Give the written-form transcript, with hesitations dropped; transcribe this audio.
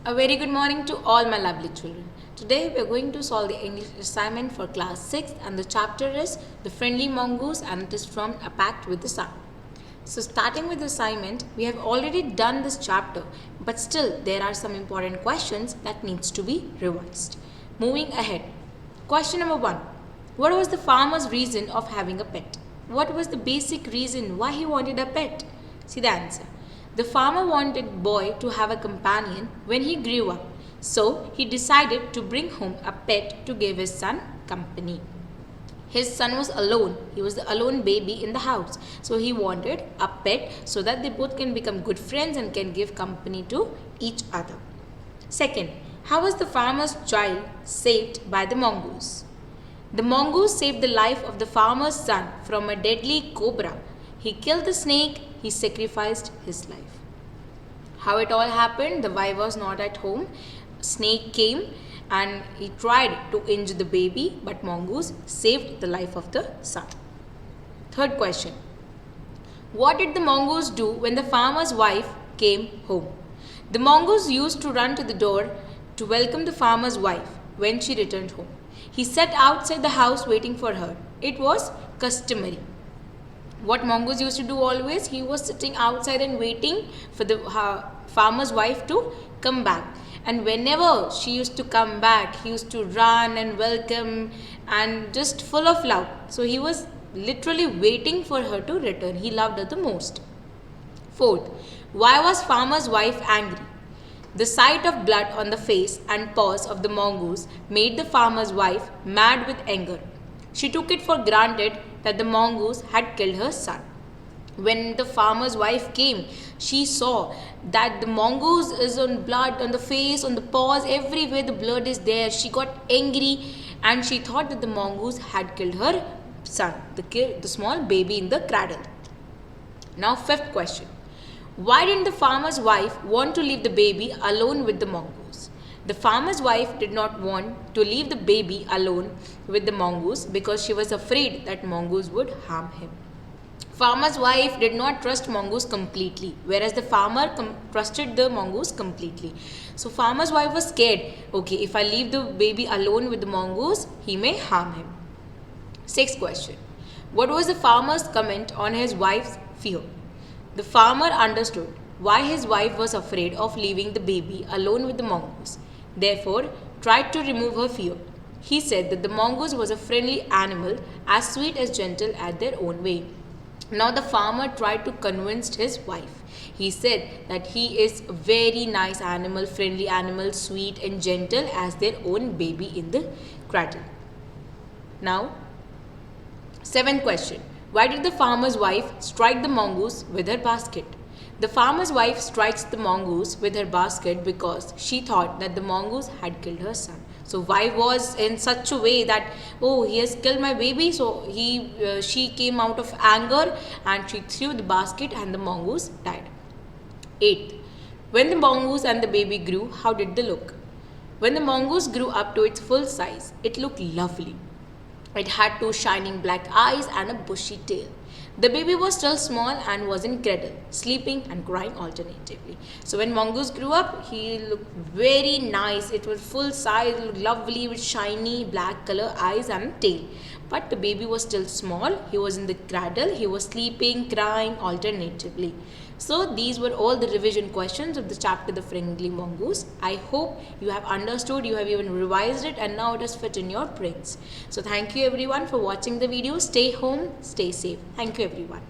A very good morning to all my lovely children. Today we are going to solve the English assignment for class 6 and the chapter is The Friendly Mongoose and it is from A Pact with the Sun. So starting with the assignment, we have already done this chapter but still there are some important questions that needs to be revised. Moving ahead. Question number 1. What was the farmer's reason of having a pet? What was the basic reason why he wanted a pet? See the answer. The farmer wanted boy to have a companion when he grew up, so he decided to bring home a pet to give his son company. His son was alone. He was the alone baby in the house. So he wanted a pet so that they both can become good friends and can give company to each other. Second, how was the farmer's child saved by the mongoose? The mongoose saved the life of the farmer's son from a deadly cobra. He killed the snake. He sacrificed his life. How it all happened? The wife was not at home. Snake came and he tried to injure the baby, but mongoose saved the life of the son. Third question. What did the mongoose do when the farmer's wife came home? The mongoose used to run to the door to welcome the farmer's wife when she returned home. He sat outside the house waiting for her. It was customary. What mongoose used to do always, he was sitting outside and waiting for the farmer's wife to come back. And whenever she used to come back, he used to run and welcome and just full of love. So he was literally waiting for her to return. He loved her the most. Fourth, why was farmer's wife angry? The sight of blood on the face and paws of the mongoose made the farmer's wife mad with anger. She took it for granted that the mongoose had killed her son. When the farmer's wife came, she saw that the mongoose is on blood on the face, on the paws, everywhere the blood is there. She got angry and she thought that the mongoose had killed her son, the small baby in the cradle. Now fifth question. Why didn't the farmer's wife want to leave the baby alone with the mongoose? The farmer's wife did not want to leave the baby alone with the mongoose because she was afraid that mongoose would harm him. Farmer's wife did not trust mongoose completely, whereas the farmer trusted the mongoose completely. So farmer's wife was scared. Okay, if I leave the baby alone with the mongoose, he may harm him. Sixth question. What was the farmer's comment on his wife's fear? The farmer understood why his wife was afraid of leaving the baby alone with the mongoose. Therefore, tried to remove her fear. He said that the mongoose was a friendly animal, as sweet as gentle at their own way. Now the farmer tried to convince his wife. He said that he is a very nice animal, friendly animal, sweet and gentle as their own baby in the cradle. Now, seventh question. Why did the farmer's wife strike the mongoose with her basket? The farmer's wife strikes the mongoose with her basket because she thought that the mongoose had killed her son. So wife was in such a way that, oh, he has killed my baby. So she came out of anger and she threw the basket and the mongoose died. 8th. When the mongoose and the baby grew, how did they look? When the mongoose grew up to its full size, it looked lovely. It had two shining black eyes and a bushy tail. The baby was still small and was in cradle, sleeping and crying alternatively. So when mongoose grew up, he looked very nice. It was full size, looked lovely with shiny black color eyes and tail. But the baby was still small. He was in the cradle. He was sleeping, crying alternatively. So these were all the revision questions of the chapter The Friendly Mongoose. I hope you have understood, you have even revised it and now it is fit in your brains. So thank you everyone for watching the video. Stay home, stay safe. Thank you everyone.